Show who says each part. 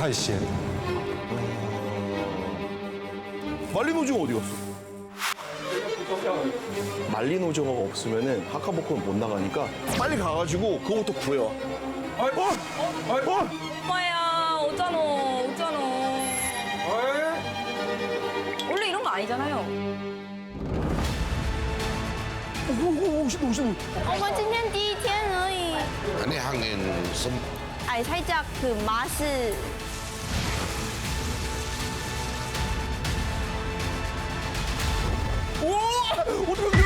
Speaker 1: 海鲜。
Speaker 2: 말린 오징어 어디 갔어? 말린 오징어가 없으면은 하카보코는 못 나가니까 빨리 가가지고 그것도 구해와.
Speaker 3: 오빠야, 오잖아, 오잖아. 원래 이런 거 아니잖아요.
Speaker 2: 오신다 오신다.
Speaker 4: 我们今天第一天而已。
Speaker 5: 아니 항엔 좀
Speaker 4: 아니 살짝 그 맛을
Speaker 2: 오! 어떡해.